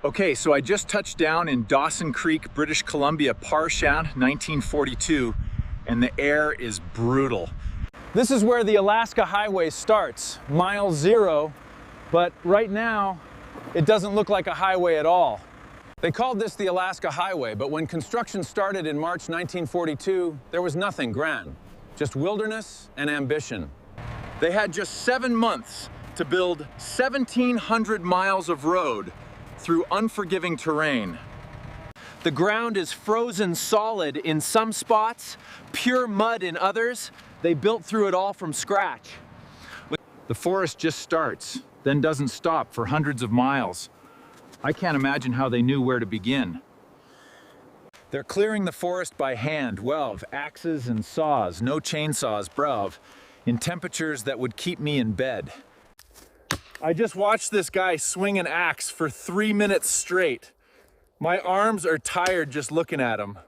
Okay, so I just touched down in Dawson Creek, British Columbia, Parshat, 1942, and the air is brutal. This is where the Alaska Highway starts, mile 0, but right now it doesn't look like a highway at all. They called this the Alaska Highway, but when construction started in March 1942, there was nothing grand, just wilderness and ambition. They had just 7 months to build 1,700 miles of road through unforgiving terrain. The ground is frozen solid in some spots, pure mud in others. They built through it all from scratch. The forest just starts, then doesn't stop for hundreds of miles. I can't imagine how they knew where to begin. They're clearing the forest by hand, well, axes and saws, no chainsaws, bruv, in temperatures that would keep me in bed. I just watched this guy swing an axe for 3 minutes straight. My arms are tired just looking at him.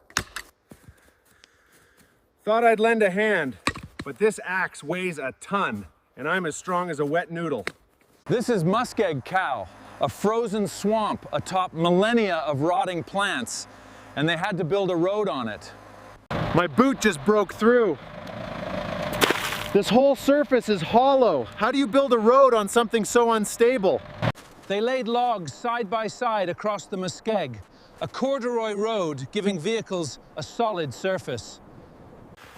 Thought I'd lend a hand, but this axe weighs a ton, and I'm as strong as a wet noodle. This is muskeg cow, a frozen swamp atop millennia of rotting plants, and they had to build a road on it. My boot just broke through. This whole surface is hollow. How do you build a road on something so unstable? They laid logs side by side across the muskeg, a corduroy road giving vehicles a solid surface.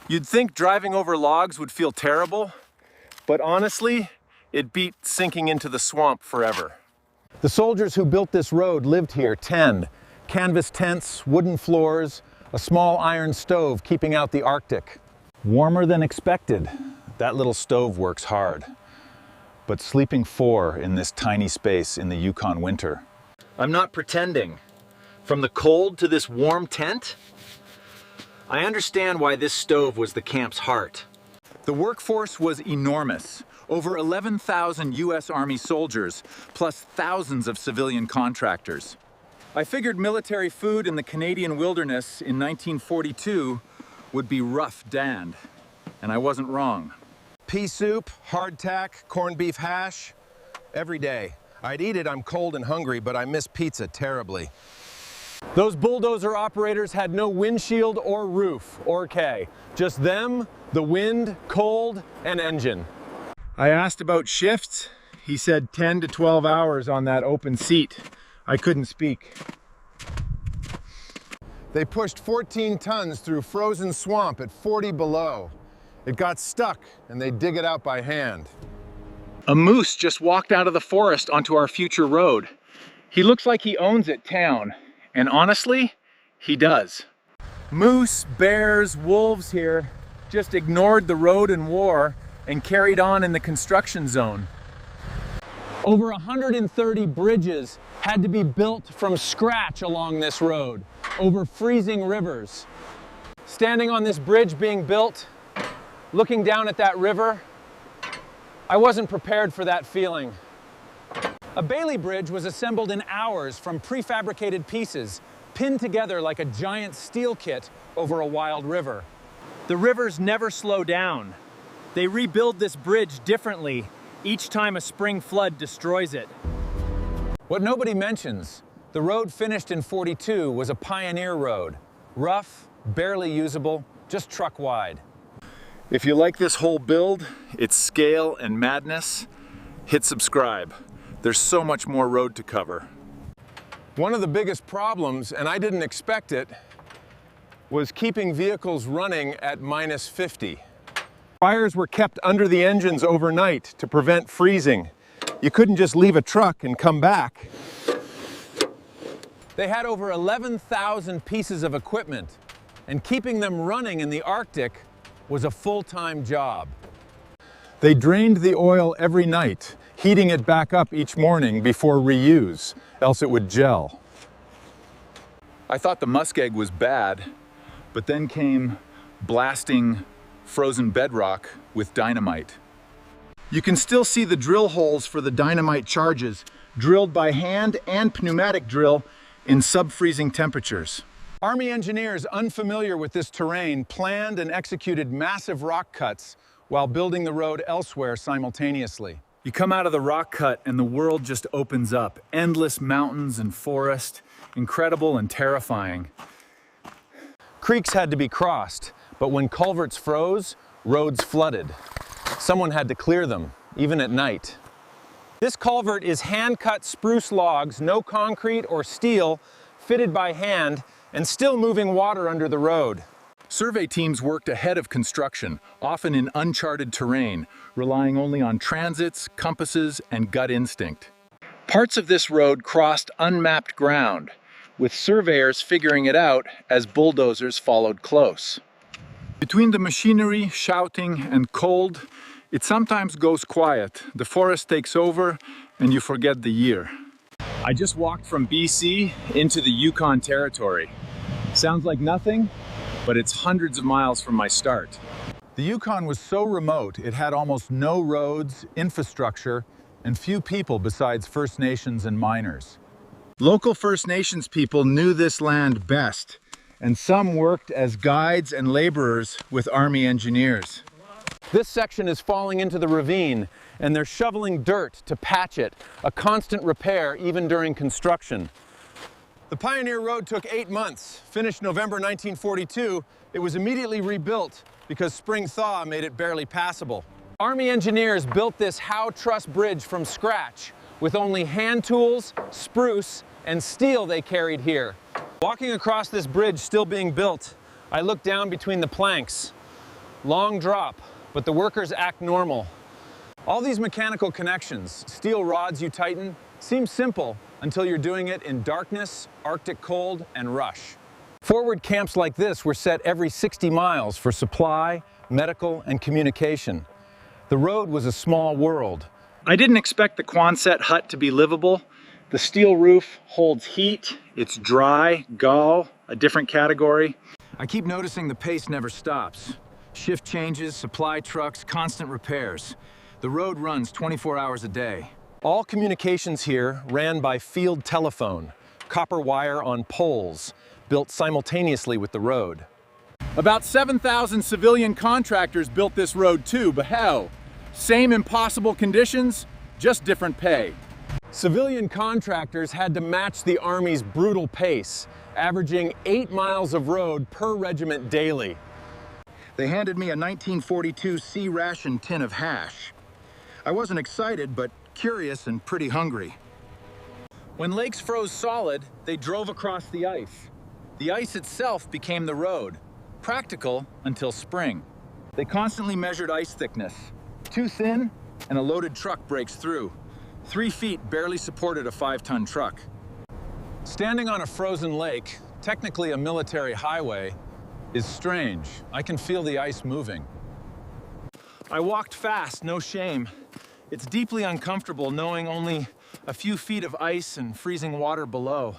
You'd think driving over logs would feel terrible, but honestly, it beat sinking into the swamp forever. The soldiers who built this road lived here 10. Canvas tents, wooden floors, a small iron stove keeping out the Arctic. Warmer than expected. That little stove works hard. But sleeping 4 in this tiny space in the Yukon winter. I'm not pretending. From the cold to this warm tent, I understand why this stove was the camp's heart. The workforce was enormous. Over 11,000 US Army soldiers, plus thousands of civilian contractors. I figured military food in the Canadian wilderness in 1942 would be rough danned, and I wasn't wrong. Pea soup, hardtack, corned beef hash, every day. I'd eat it, I'm cold and hungry, but I miss pizza terribly. Those bulldozer operators had no windshield or roof, or K. Just them, the wind, cold, and engine. I asked about shifts. He said 10 to 12 hours on that open seat. I couldn't speak. They pushed 14 tons through frozen swamp at 40 below. It got stuck and they dig it out by hand. A moose just walked out of the forest onto our future road. He looks like he owns it town, and honestly, he does. Moose, bears, wolves here just ignored the road and war and carried on in the construction zone. Over 130 bridges had to be built from scratch along this road, over freezing rivers. Standing on this bridge being built, looking down at that river, I wasn't prepared for that feeling. A Bailey bridge was assembled in hours from prefabricated pieces, pinned together like a giant steel kit over a wild river. The rivers never slow down. They rebuild this bridge differently each time a spring flood destroys it. What nobody mentions, the road finished in '42 was a pioneer road. Rough, barely usable, just truck wide. If you like this whole build, its scale and madness, hit subscribe. There's so much more road to cover. One of the biggest problems, and I didn't expect it, was keeping vehicles running at -50. Fires were kept under the engines overnight to prevent freezing. You couldn't just leave a truck and come back. They had over 11,000 pieces of equipment, and keeping them running in the Arctic was a full-time job. They drained the oil every night, heating it back up each morning before reuse, else it would gel. I thought the muskeg was bad, but then came blasting frozen bedrock with dynamite. You can still see the drill holes for the dynamite charges, drilled by hand and pneumatic drill in sub-freezing temperatures. Army engineers unfamiliar with this terrain planned and executed massive rock cuts while building the road elsewhere simultaneously. You come out of the rock cut and the world just opens up. Endless mountains and forest, incredible and terrifying. Creeks had to be crossed, but when culverts froze, roads flooded. Someone had to clear them, even at night. This culvert is hand-cut spruce logs, no concrete or steel, fitted by hand, and still moving water under the road. Survey teams worked ahead of construction, often in uncharted terrain, relying only on transits, compasses, and gut instinct. Parts of this road crossed unmapped ground, with surveyors figuring it out as bulldozers followed close. Between the machinery, shouting, and cold, it sometimes goes quiet. The forest takes over, and you forget the year. I just walked from BC into the Yukon Territory. Sounds like nothing, but it's hundreds of miles from my start. The Yukon was so remote, it had almost no roads, infrastructure, and few people besides First Nations and miners. Local First Nations people knew this land best, and some worked as guides and laborers with Army engineers. This section is falling into the ravine, and they're shoveling dirt to patch it, a constant repair even during construction. The Pioneer Road took 8 months. Finished November 1942, it was immediately rebuilt because spring thaw made it barely passable. Army engineers built this Howe Truss Bridge from scratch with only hand tools, spruce, and steel they carried here. Walking across this bridge still being built, I looked down between the planks. Long drop, but the workers act normal. All these mechanical connections, steel rods you tighten, seem simple until you're doing it in darkness, Arctic cold, and rush. Forward camps like this were set every 60 miles for supply, medical, and communication. The road was a small world. I didn't expect the Quonset hut to be livable. The steel roof holds heat, it's dry, gall, a different category. I keep noticing the pace never stops. Shift changes, supply trucks, constant repairs. The road runs 24 hours a day. All communications here ran by field telephone, copper wire on poles, built simultaneously with the road. About 7,000 civilian contractors built this road too, but hell, same impossible conditions, just different pay. Civilian contractors had to match the Army's brutal pace, averaging 8 miles of road per regiment daily. They handed me a 1942 C-ration tin of hash. I wasn't excited, but curious and pretty hungry. When lakes froze solid, they drove across the ice. The ice itself became the road, practical until spring. They constantly measured ice thickness. Too thin, and a loaded truck breaks through. 3 feet barely supported a 5-ton truck. Standing on a frozen lake, technically a military highway, is strange. I can feel the ice moving. I walked fast, no shame. It's deeply uncomfortable knowing only a few feet of ice and freezing water below.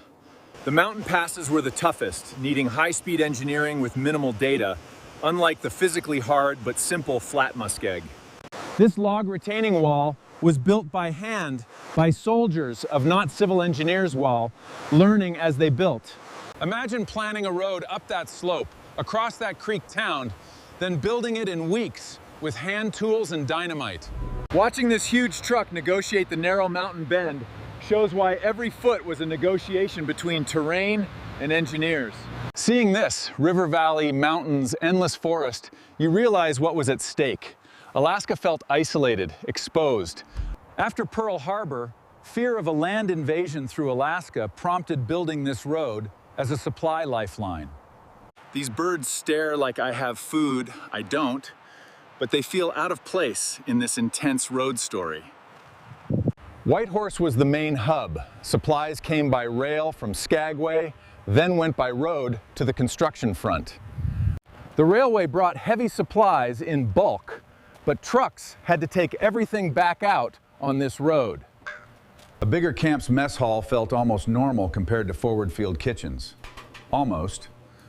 The mountain passes were the toughest, needing high-speed engineering with minimal data, unlike the physically hard but simple flat muskeg. This log retaining wall was built by hand by soldiers of Not Civil Engineers Wall, learning as they built. Imagine planning a road up that slope, across that creek town, then building it in weeks with hand tools and dynamite. Watching this huge truck negotiate the narrow mountain bend shows why every foot was a negotiation between terrain and engineers. Seeing this, river valley, mountains, endless forest, you realize what was at stake. Alaska felt isolated, exposed. After Pearl Harbor, fear of a land invasion through Alaska prompted building this road as a supply lifeline. These birds stare like I have food. I don't, but they feel out of place in this intense road story. Whitehorse was the main hub. Supplies came by rail from Skagway, then went by road to the construction front. The railway brought heavy supplies in bulk, but trucks had to take everything back out on this road. A bigger camp's mess hall felt almost normal compared to forward field kitchens. Almost,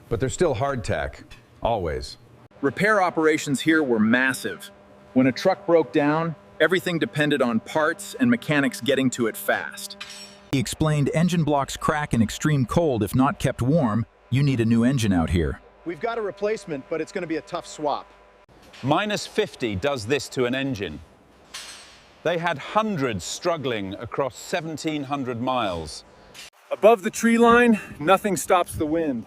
but they're still hardtack, always. Repair operations here were massive. When a truck broke down, everything depended on parts and mechanics getting to it fast. He explained engine blocks crack in extreme cold. If not kept warm, you need a new engine out here. We've got a replacement, but it's going to be a tough swap. -50 does this to an engine. They had hundreds struggling across 1,700 miles. Above the tree line, nothing stops the wind.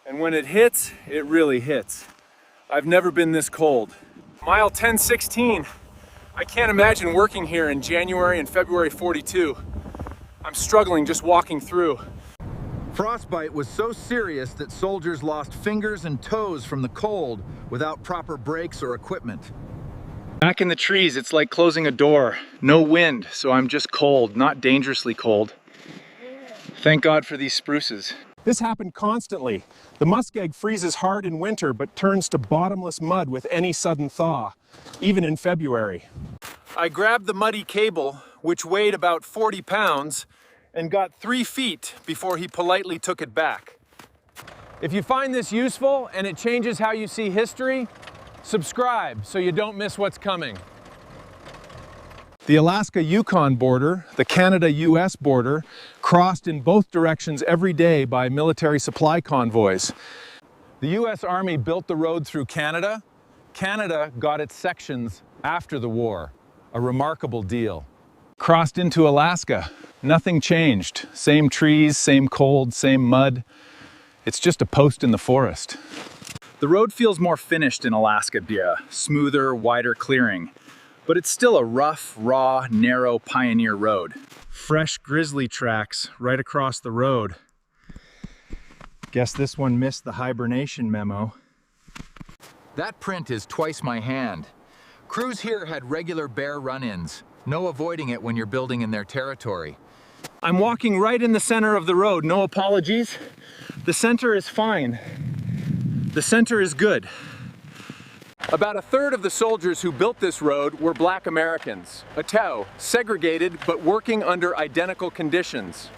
And when it hits, it really hits. I've never been this cold. Mile 1016. I can't imagine working here in January and February 42. I'm struggling just walking through. Frostbite was so serious that soldiers lost fingers and toes from the cold without proper brakes or equipment. Back in the trees, it's like closing a door. No wind, so I'm just cold, not dangerously cold. Thank God for these spruces. This happened constantly. The muskeg freezes hard in winter but turns to bottomless mud with any sudden thaw, even in February. I grabbed the muddy cable, which weighed about 40 pounds, and got 3 feet before he politely took it back. If you find this useful and it changes how you see history, subscribe so you don't miss what's coming. The Alaska-Yukon border, the Canada-US border, crossed in both directions every day by military supply convoys. The US Army built the road through Canada. Canada got its sections after the war. A remarkable deal. Crossed into Alaska. Nothing changed. Same trees, same cold, same mud. It's just a post in the forest. The road feels more finished in Alaska, smoother, wider clearing. But it's still a rough, raw, narrow pioneer road. Fresh grizzly tracks right across the road. Guess this one missed the hibernation memo. That print is twice my hand. Crews here had regular bear run-ins. No avoiding it when you're building in their territory. I'm walking right in the center of the road, no apologies. The center is fine. The center is good. About a third of the soldiers who built this road were Black Americans, Atau, segregated but working under identical conditions.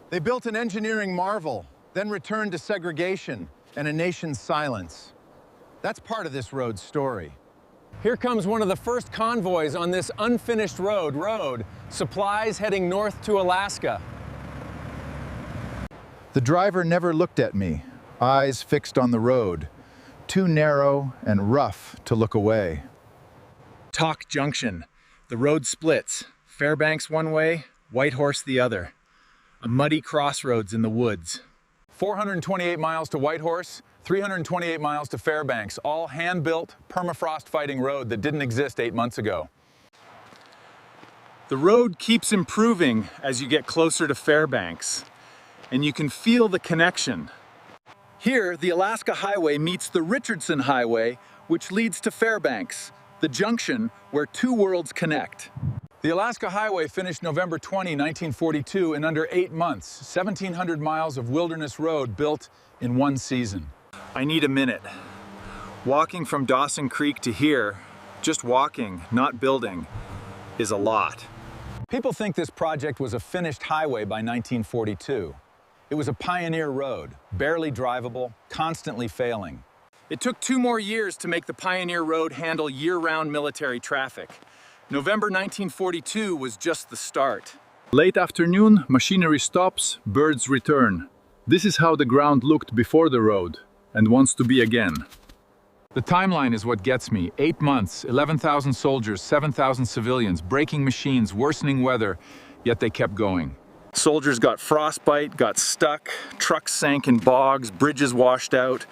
They built an engineering marvel, then returned to segregation and a nation's silence. That's part of this road's story. Here comes one of the first convoys on this unfinished road, supplies heading north to Alaska. The driver never looked at me, eyes fixed on the road, too narrow and rough to look away. Talk Junction. The road splits. Fairbanks one way, Whitehorse the other. A muddy crossroads in the woods. 428 miles to Whitehorse, 328 miles to Fairbanks, all hand-built, permafrost-fighting road that didn't exist 8 months ago. The road keeps improving as you get closer to Fairbanks, and you can feel the connection. Here, the Alaska Highway meets the Richardson Highway, which leads to Fairbanks, the junction where two worlds connect. The Alaska Highway finished November 20, 1942 in under 8 months, 1,700 miles of wilderness road built in one season. I need a minute. Walking from Dawson Creek to here, just walking, not building, is a lot. People think this project was a finished highway by 1942. It was a pioneer road, barely drivable, constantly failing. It took 2 more years to make the Pioneer Road handle year-round military traffic. November 1942 was just the start. Late afternoon, machinery stops, birds return. This is how the ground looked before the road, and wants to be again. The timeline is what gets me. 8 months, 11,000 soldiers, 7,000 civilians, breaking machines, worsening weather, yet they kept going. Soldiers got frostbite, got stuck, trucks sank in bogs, bridges washed out,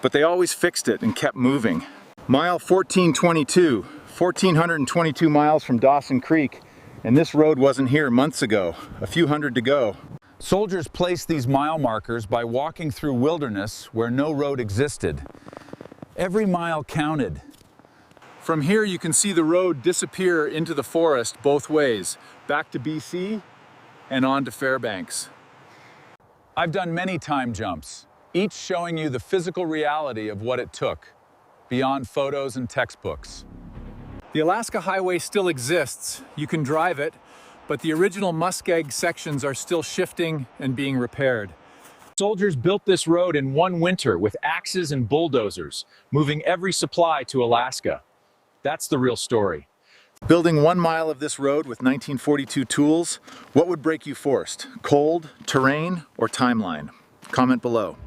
but they always fixed it and kept moving. Mile 1422, 1,422 miles from Dawson Creek, and this road wasn't here months ago, a few hundred to go. Soldiers placed these mile markers by walking through wilderness where no road existed. Every mile counted. From here you can see the road disappear into the forest both ways, back to BC and on to Fairbanks. I've done many time jumps, each showing you the physical reality of what it took, beyond photos and textbooks. The Alaska Highway still exists. You can drive it, but the original muskeg sections are still shifting and being repaired. Soldiers built this road in one winter with axes and bulldozers, moving every supply to Alaska. That's the real story. Building 1 mile of this road with 1942 tools, what would break you first? Cold, terrain, or timeline? Comment below.